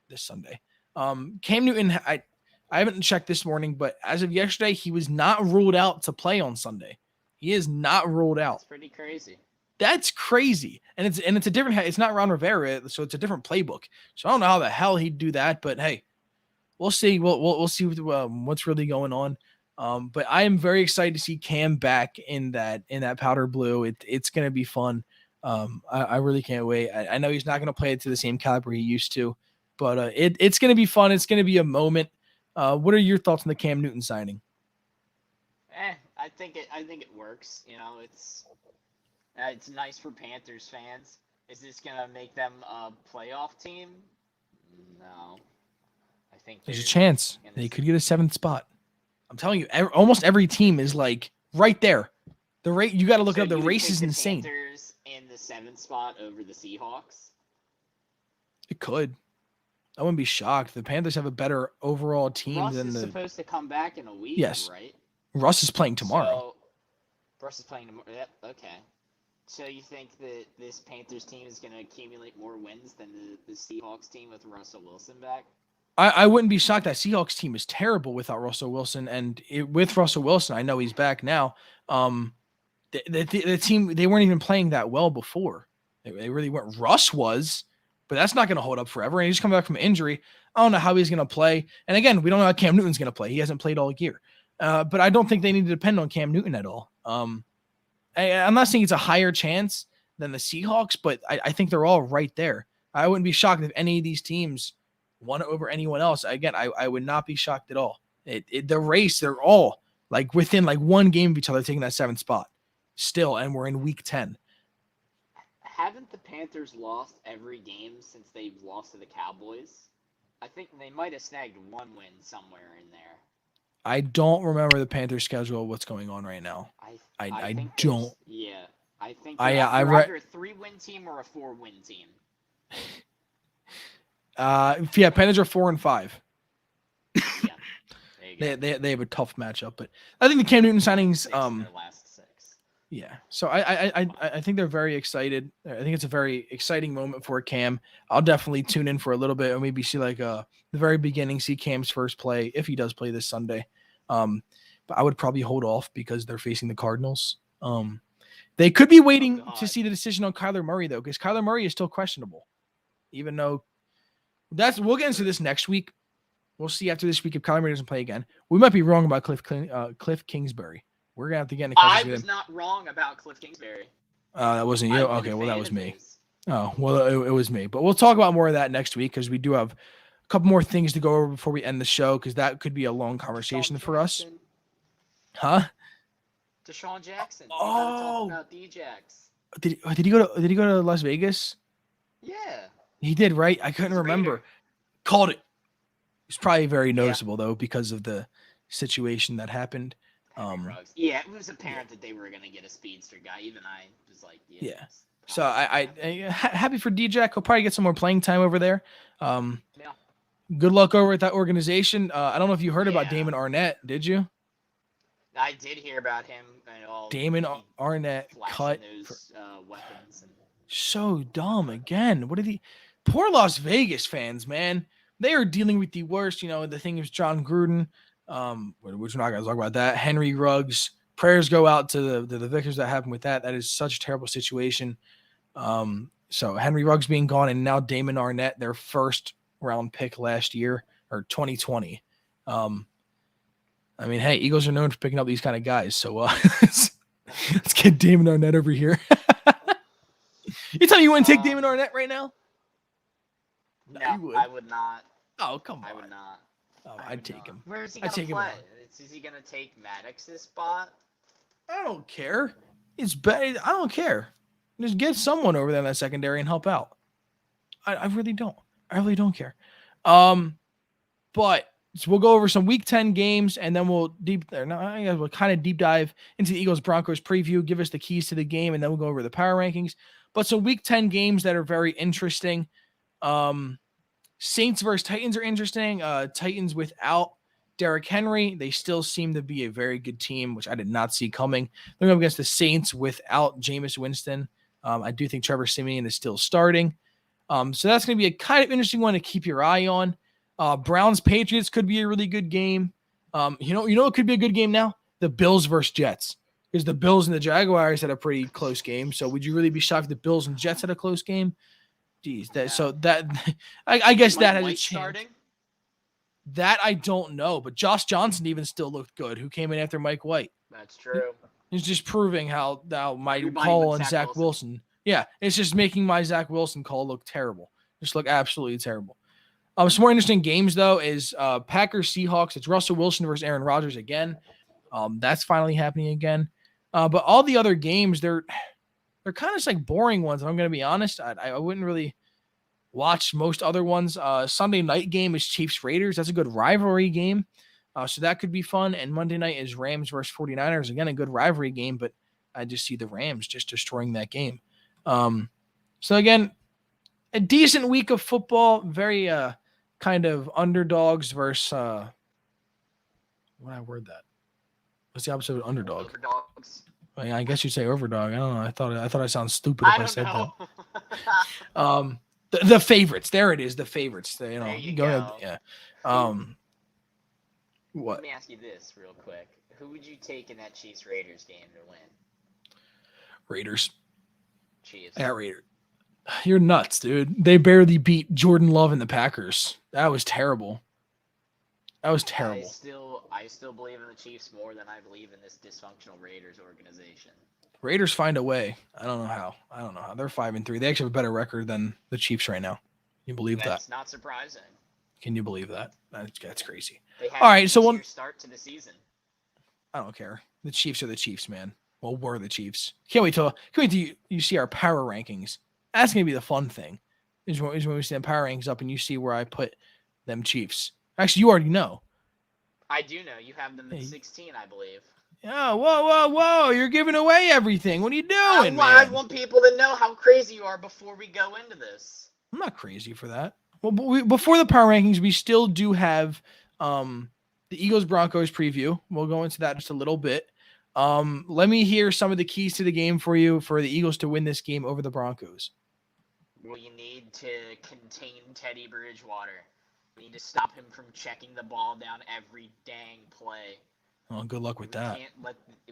this Sunday. Cam Newton, I haven't checked this morning, but as of yesterday, he was not ruled out to play on Sunday. He is not ruled out. That's pretty crazy. That's crazy. And it's a different, it's not Ron Rivera, so it's a different playbook. So I don't know how the hell he'd do that, but hey, we'll see. We'll see what's really going on. But I am very excited to see Cam back in that powder blue. It's going to be fun. I really can't wait. I know he's not going to play it to the same caliber he used to, but it's going to be fun. It's going to be a moment. What are your thoughts on the Cam Newton signing? I think it works. It's nice for Panthers fans. Is this gonna make them a playoff team? No. I think there's a chance they could get a 7th spot. I'm telling you, almost every team is like right there. The rate you got to look up. The race is insane. Panthers in the 7th spot over the Seahawks. It could. I wouldn't be shocked. The Panthers have a better overall team than the. Russ is supposed to come back in a week. Yes. Right. Russ is playing tomorrow. Russ is playing tomorrow. Yep. Okay. So you think that this Panthers team is going to accumulate more wins than the Seahawks team with Russell Wilson back? I wouldn't be shocked. That Seahawks team is terrible without Russell Wilson, and with Russell Wilson, I know he's back now. The team, they weren't even playing that well before. They really weren't. Russ was, but that's not going to hold up forever. And he's coming back from injury. I don't know how he's going to play. And again, we don't know how Cam Newton's going to play. He hasn't played all year. But I don't think they need to depend on Cam Newton at all. I'm not saying it's a higher chance than the Seahawks, but I think they're all right there. I wouldn't be shocked if any of these teams won over anyone else. Again, I would not be shocked at all. The race, they're all like within like one game of each other taking that 7th spot still, and we're in week 10. Haven't the Panthers lost every game since they've lost to the Cowboys? I think they might have snagged one win somewhere in there. I don't remember the Panthers schedule. What's going on right now? I think don't. yeah. I think I they're either a 3-win team or a 4-win team. Panthers are 4-5. Yeah. There you go. They have a tough matchup, but I think the Cam Newton signings. 6 in their last 6. Yeah. So I think they're very excited. I think it's a very exciting moment for Cam. I'll definitely tune in for a little bit and maybe see the very beginning, see Cam's first play if he does play this Sunday. But I would probably hold off because they're facing the Cardinals. They could be waiting to see the decision on Kyler Murray though, because Kyler Murray is still questionable. Even though we'll get into this next week. We'll see after this week if Kyler Murray doesn't play again. We might be wrong about Cliff Kingsbury. We're gonna have to get in. I was not wrong about Cliff Kingsbury. That wasn't you. Okay, well that was me. Oh well, it was me. But we'll talk about more of that next week because we do have a couple more things to go over before we end the show because that could be a long conversation for us. Huh? Deshaun Jackson. Oh, talk about D-Jax. Did he go to Las Vegas? Yeah. He did, right? I couldn't remember. Called it. It's probably very noticeable though because of the situation that happened. Yeah, it was apparent that they were gonna get a speedster guy. Even I was like, yeah. So I happy for D-Jack. He'll probably get some more playing time over there. Yeah. Good luck over at that organization. I don't know if you heard about Damon Arnett. Did you? I did hear about him. Damon Arnett cut those weapons. So dumb again. What did he? Poor Las Vegas fans, man. They are dealing with the worst. The thing is John Gruden. Which we're not going to talk about that. Henry Ruggs. Prayers go out to the victors that happened with that. That is such a terrible situation. So Henry Ruggs being gone and now Damon Arnett, their first round pick last year or 2020. I mean, hey, Eagles are known for picking up these kind of guys. So let's get Damon Arnett over here. You tell me you wouldn't take Damon Arnett right now? No, I would not. Oh, come on. I would not. Oh, I'd take him. Where is he going to play? Is he going to take Maddox's spot? I don't care. It's bad. I don't care. Just get someone over there in that secondary and help out. I really don't. I really don't care. But so we'll go over some Week 10 games, and then we'll kind of deep dive into the Eagles-Broncos preview, give us the keys to the game, and then we'll go over the power rankings. But some Week 10 games that are very interesting. Saints versus Titans are interesting. Titans without Derrick Henry, they still seem to be a very good team, which I did not see coming. They're going up against the Saints without Jameis Winston. I do think Trevor Siemian is still starting. So that's going to be a kind of interesting one to keep your eye on. Browns Patriots could be a really good game. You know it could be a good game now? The Bills versus Jets. Because the Bills and the Jaguars had a pretty close game. So would you really be shocked if the Bills and Jets had a close game? Jeez, I guess that has a chance. Starting? That I don't know, but Josh Johnson even still looked good, who came in after Mike White. That's true. He's just proving how my call on Zach Wilson. Yeah, it's just making my Zach Wilson call look terrible. Just look absolutely terrible. Some more interesting games, though, is Packers Seahawks. It's Russell Wilson versus Aaron Rodgers again. That's finally happening again. But all the other games, they're kind of just like boring ones. I'm going to be honest. I wouldn't really watch most other ones. Sunday night game is Chiefs Raiders. That's a good rivalry game. So that could be fun. And Monday night is Rams versus 49ers. Again, a good rivalry game, but I just see the Rams just destroying that game. So again, a decent week of football. Very kind of underdogs versus what I word that? What's the opposite of underdog? Overdogs. I guess you'd say overdog. I don't know. I thought I sound stupid if I said that. The favorites. There it is. The favorites. There you go. Yeah. What? Let me ask you this real quick. Who would you take in that Chiefs Raiders game to win? Raiders. Chiefs. Yeah, Raiders. You're nuts, dude. They barely beat Jordan Love and the Packers. That was terrible. That was terrible. I still believe in the Chiefs more than I believe in this dysfunctional Raiders organization. Raiders find a way. I don't know how. They're 5-3. They actually have a better record than the Chiefs right now. Can you believe that? That's not surprising. Can you believe that? That's crazy. They have all right, so one start to the season. I don't care. The Chiefs are the Chiefs, man. Well, we're the Chiefs. Can't wait till you see our power rankings. That's gonna be the fun thing. Is when we see the power rankings up and you see where I put them Chiefs. Actually, you already know. I do know. You have them at Hey. 16, I believe. Oh, whoa. You're giving away everything. What are you doing, I man? want people to know how crazy you are before we go into this. I'm not crazy for that. Well, before the power rankings, we still do have the Eagles Broncos preview. We'll go into that just a little bit. Let me hear some of the keys to the game for you for the Eagles to win this game over the Broncos. Well, you need to contain Teddy Bridgewater. We need to stop him from checking the ball down every dang play. Well, good luck with that.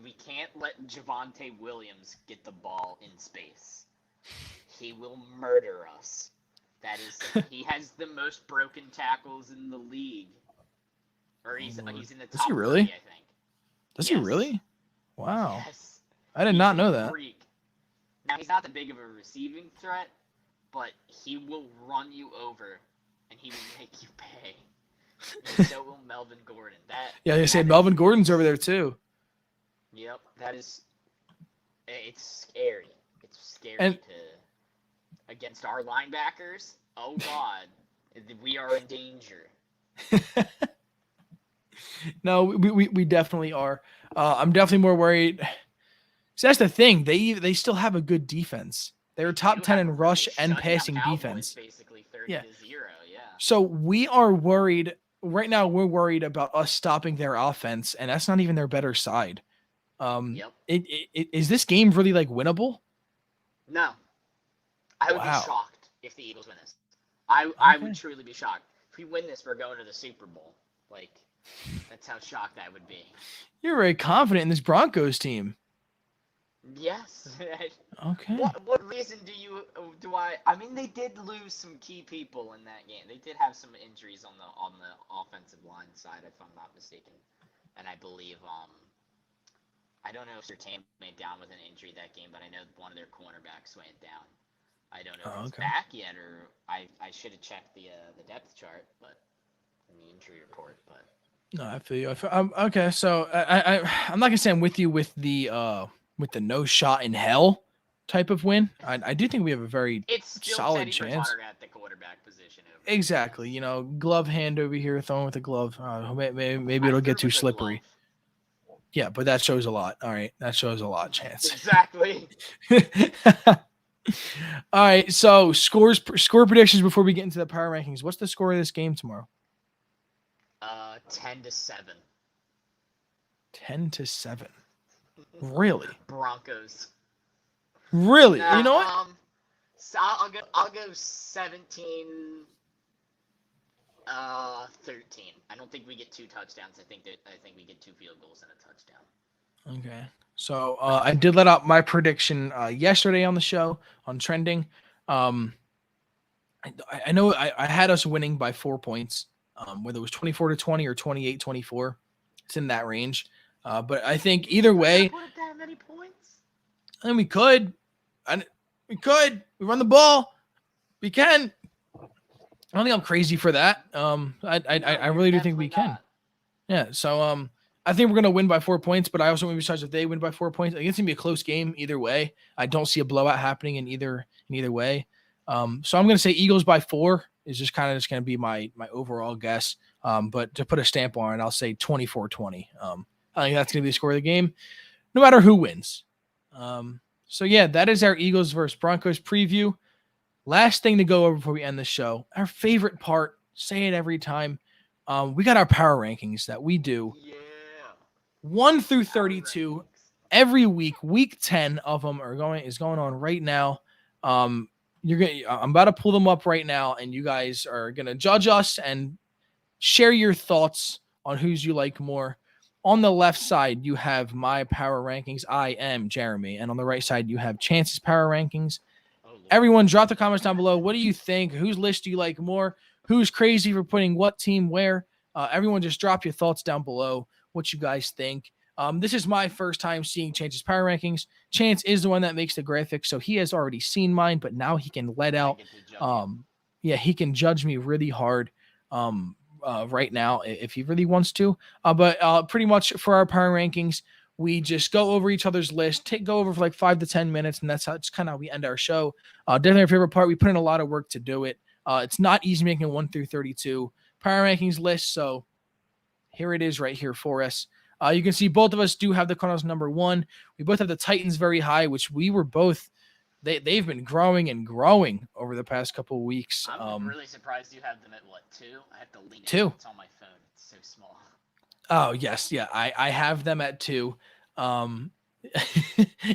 We can't let Javonte Williams get the ball in space. He will murder us. He has the most broken tackles in the league. Or he's in the top. Does he really? 30, I think. Does he really? Wow. Yes. I did not know that. Freak. Now, he's not that big of a receiving threat, but he will run you over, and he will make you pay. And so will Melvin Gordon. They said Melvin Gordon's over there too. Yep, it's scary. It's scary And against our linebackers. Oh God, we are in danger. No, we definitely are. I'm definitely more worried. So that's the thing. They still have a good defense. They're top 10 in rush and passing defense. Basically 30-0. Yeah. So we are worried right now. We're worried about us stopping their offense, and that's not even their better side. Yep. Is this game really like winnable? No. I would Wow. be shocked if the Eagles win this. I would truly be shocked. If we win this, we're going to the Super Bowl. Like, that's how shocked I would be. You're very confident in this Broncos team. Yes. Okay. What reason do I mean, they did lose some key people in that game. They did have some injuries on the offensive line side, if I'm not mistaken. And I believe I don't know if Sertan went down with an injury that game, but I know one of their cornerbacks went down. I don't know if it's back yet, or I should have checked the depth chart, but in the injury report. But no, I feel you. Okay, so I'm not gonna say I'm with you with the no shot in hell type of win. I do think we have a very solid Teddy chance. Bridgewater at the quarterback position. Exactly. Glove hand over here, throwing with a glove. Maybe it'll get too slippery. Yeah, but that shows a lot. All right, that shows a lot, Chance. Exactly. All right, so score predictions before we get into the power rankings. What's the score of this game tomorrow? 10-7. 10-7. Really? Broncos. Really? You know what? So I'll go 17. 13. I don't think we get 2 touchdowns. I think we get 2 field goals and a touchdown. Okay. So I did let out my prediction yesterday on the show on Trending. I know I had us winning by 4 points, whether it was 24-20 or 28-24. It's in that range. But I think either way, Put it that many points? and we could. We run the ball. We can. I don't think I'm crazy for that. I really do think we can. Not. Yeah. So I think we're gonna win by 4 points, but I also want to be surprised if they win by 4 points. I think it's gonna be a close game either way. I don't see a blowout happening in either way. So I'm gonna say Eagles by 4 is just gonna be my overall guess. But to put a stamp on it, I'll say 24-20. I think that's gonna be the score of the game, no matter who wins. So yeah, that is our Eagles versus Broncos preview. Last thing to go over before we end the show, our favorite part, say it every time. We got our power rankings that we do. Yeah. 1 through 32 every week. Week 10 of them is going on right now. I'm about to pull them up right now, and you guys are gonna judge us and share your thoughts on who's you like more. On the left side, you have my power rankings. I am Jeremy, and on the right side, you have Chance's power rankings. Everyone, drop the comments down below. What do you think? Whose list do you like more? Who's crazy for putting what team where? Everyone, just drop your thoughts down below. What you guys think? This is my first time seeing Chance's power rankings. Chance is the one that makes the graphics, so he has already seen mine, but now he can let out. He can judge me really hard right now if he really wants to. But pretty much for our power rankings, we just go over each other's list, go over for like 5 to 10 minutes, and that's kind of how we end our show. Definitely our favorite part. We put in a lot of work to do it. It's not easy making a 1 through 32 power rankings list, so Here it is right here for us. You can see both of us do have the Cardinals number 1. We both have the Titans very high, which we were both. They've been growing and growing over the past couple of weeks. I'm really surprised you have them at what, 2? I have to lean 2. It's on my phone. It's so small. Oh yes, yeah. I have them at 2.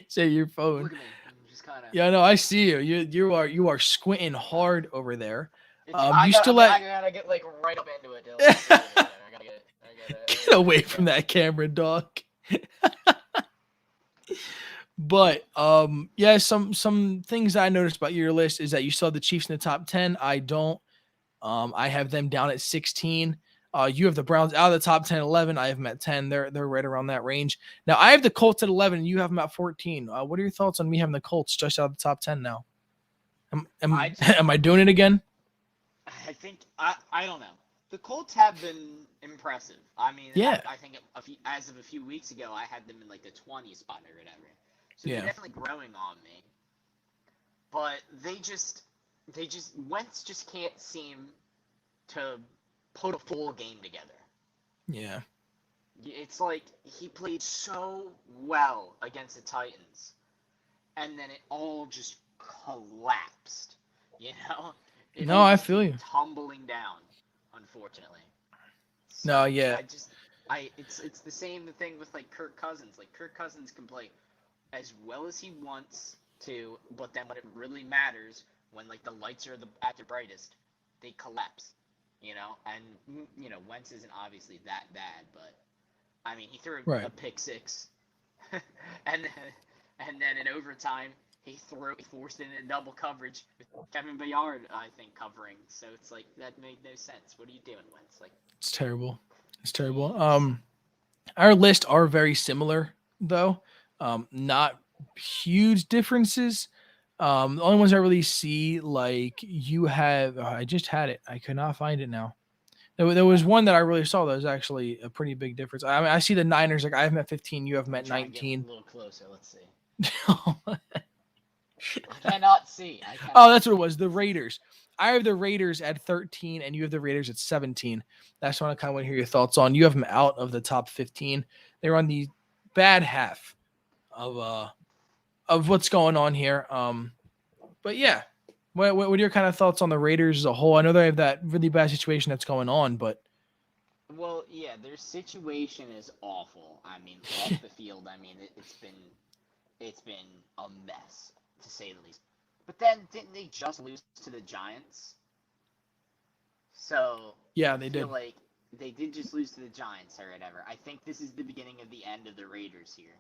Say your phone. Look at me. I'm just kind of. Yeah, no, I see you. You are squinting hard over there. I gotta get like right up into it, Dylan. I gotta get away from that camera, dog. But yeah, some things I noticed about your list is that you saw the Chiefs in the top 10. I don't. I have them down at 16. You have the Browns out of the top 10, 11. I have them at 10. They're right around that range. Now I have the Colts at 11, and you have them at 14. What are your thoughts on me having the Colts just out of the top 10 now? Am I doing it again? I think I don't know. The Colts have been impressive. I mean, yeah. I think as of a few weeks ago, I had them in like the 20 spot or whatever. So yeah. They're definitely growing on me. But Wentz just can't seem to put a full game together. Yeah. It's like he played so well against the Titans, and then it all just collapsed. No, I feel you. Tumbling down, unfortunately. So no, yeah. It's the same thing with like Kirk Cousins. Like Kirk Cousins can play as well as he wants to, but then when it really matters, when like the lights are at their brightest, they collapse. And Wentz isn't obviously that bad, but I mean he threw a pick 6, and then in overtime he forced it into double coverage with Kevin Bayard, I think, covering. So it's like that made no sense. What are you doing, Wentz? Like it's terrible. It's terrible. Our lists are very similar though. Not huge differences. The only ones I really see, like you have, I just had it. I could not find it now. There was one that I really saw that was actually a pretty big difference. I mean, I see the Niners, like I have them at 15, you have them at 19. A little closer, let's see. I cannot see. Oh, that's what it was. The Raiders. I have the Raiders at 13, and you have the Raiders at 17. That's what I kind of want to hear your thoughts on. You have them out of the top 15. They're on the bad half of what's going on here. But yeah, what are your kind of thoughts on the Raiders as a whole? I know they have that really bad situation that's going on, but well, yeah, their situation is awful. I mean, off the field, I mean, it's been a mess to say the least. But then didn't they just lose to the Giants? So yeah, they did. Like they did just lose to the Giants or whatever. I think this is the beginning of the end of the Raiders here.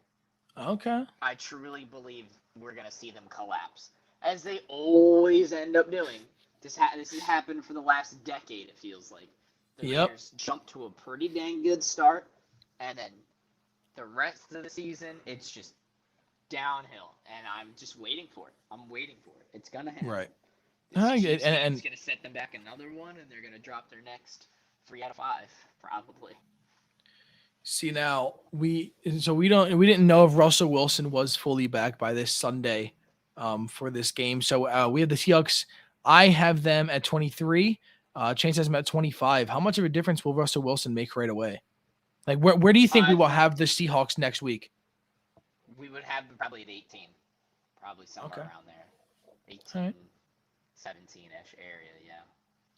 Okay. I truly believe we're gonna see them collapse, as they always end up doing. This has happened for the last decade. It feels like the Raiders jumped to a pretty dang good start, and then the rest of the season it's just downhill. And I'm just waiting for it. I'm waiting for it. It's gonna happen. Right. It's gonna set them back another one, and they're gonna drop their next 3 out of 5 probably. See, now we didn't know if Russell Wilson was fully back by this Sunday for this game. So we have the Seahawks. I have them at 23. Chance has them at 25. How much of a difference will Russell Wilson make right away? Like where do you think we will have the Seahawks next week? We would have them probably at 18. Probably somewhere around there. 18, right. 17-ish area, yeah.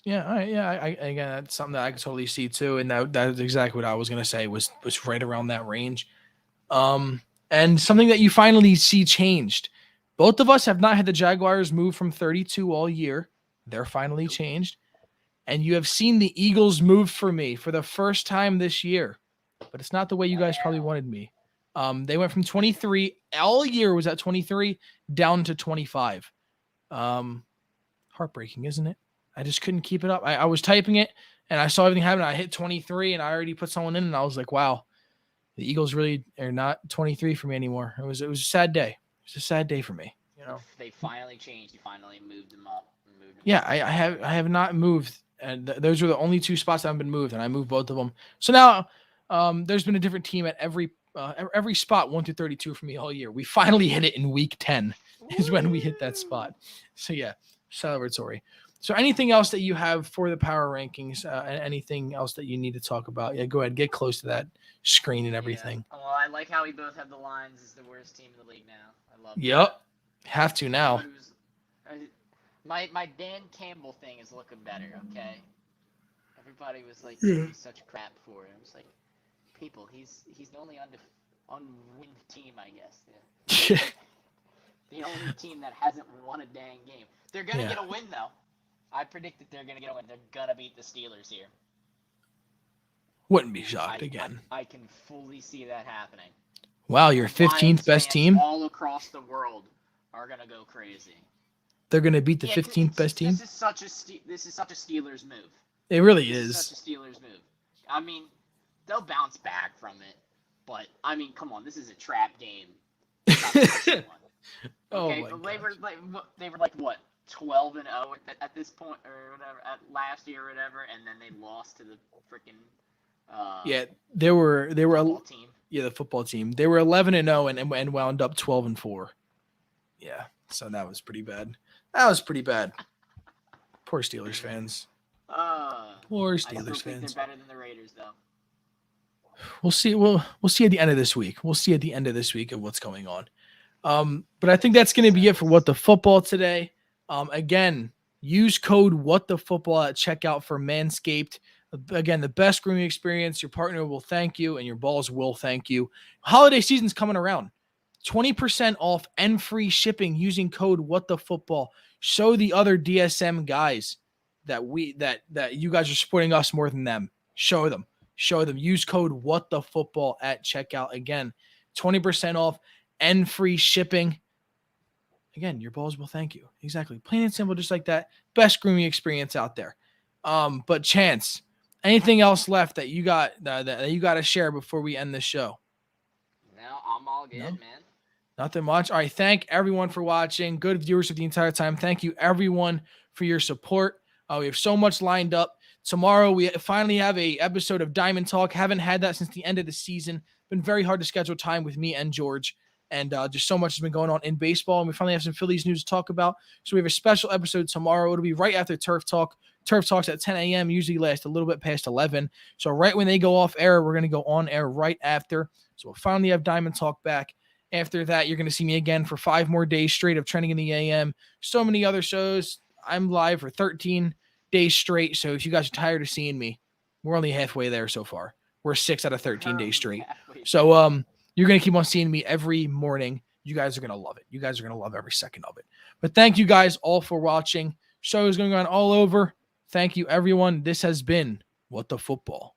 Yeah, all right, yeah. Again, that's something that I could totally see too, and that is exactly what I was gonna say was right around that range. And something that you finally see changed. Both of us have not had the Jaguars move from 32 all year. They're finally changed, and you have seen the Eagles move for me for the first time this year, but it's not the way you guys probably wanted me. They went from 23 all year was at 23 down to 25. Heartbreaking, isn't it? I just couldn't keep it up. I was typing it, and I saw everything happen. I hit 23, and I already put someone in, and I was like, wow, the Eagles really are not 23 for me anymore. It was a sad day. It was a sad day for me. They finally changed. You finally moved them up. I have not moved, and those were the only 2 spots that haven't been moved, and I moved both of them. So now there's been a different team at every spot 1 through 32 for me all year. We finally hit it in week 10 is when we hit that spot. So yeah, celebratory. So anything else that you have for the power rankings? Anything else that you need to talk about? Yeah, go ahead. Get close to that screen and everything. Yeah. Well, I like how we both have the Lions as the worst team in the league now. I love Yep. Have to now. My Dan Campbell thing is looking better, okay? Everybody was like, he's such crap for him. It's like, people, he's the only unwin team, I guess. Yeah. The only team that hasn't won a dang game. They're going to get a win, though. I predict that they're going to get a win. They're going to beat the Steelers here. Wouldn't be shocked again. I can fully see that happening. Wow, your 15th best team? All across the world are going to go crazy. They're going to beat the 15th best team? This is such a Steelers move. It really is. Such a Steelers move. I mean, they'll bounce back from it. But, I mean, come on. This is a trap game. Okay, oh but they were like what, 12-0 at this point or whatever, at last year or whatever, and then they lost to the freaking they were football team. Yeah, the football team. They were 11-0 and wound up 12-4. Yeah, so that was pretty bad. Poor Steelers fans. Poor Steelers fans. They're better than the Raiders, though. We'll see. We'll see at the end of this week. We'll see at the end of this week of what's going on. But I think that's going to be it for What the Football today. Again, use code WhatTheFootball at checkout for Manscaped. Again, the best grooming experience. Your partner will thank you, and your balls will thank you. Holiday season's coming around. 20% off and free shipping using code WhatTheFootball. Show the other DSM guys that you guys are supporting us more than them. Show them. Use code WhatTheFootball at checkout. Again, 20% off and free shipping. Again, your balls will thank you. Exactly. Plain and simple, just like that. Best grooming experience out there. But Chance, anything else left that you got that you got to share before we end the show? No, I'm all good, man. Nothing much. All right. Thank everyone for watching. Good viewers the entire time. Thank you, everyone, for your support. We have so much lined up. Tomorrow, we finally have a episode of Diamond Talk. Haven't had that since the end of the season. Been very hard to schedule time with me and George. And just so much has been going on in baseball. And we finally have some Phillies news to talk about. So we have a special episode tomorrow. It'll be right after Turf Talk. Turf Talks at 10 a.m. usually last a little bit past 11. So right when they go off air, we're going to go on air right after. So we'll finally have Diamond Talk back. After that, you're going to see me again for 5 more days straight of Trending in the AM. So many other shows. I'm live for 13 days straight. So if you guys are tired of seeing me, we're only halfway there so far. We're 6 out of 13 days straight. So you're going to keep on seeing me every morning. You guys are going to love it. You guys are going to love every second of it. But thank you guys all for watching. Show is going on all over. Thank you, everyone. This has been What the Football.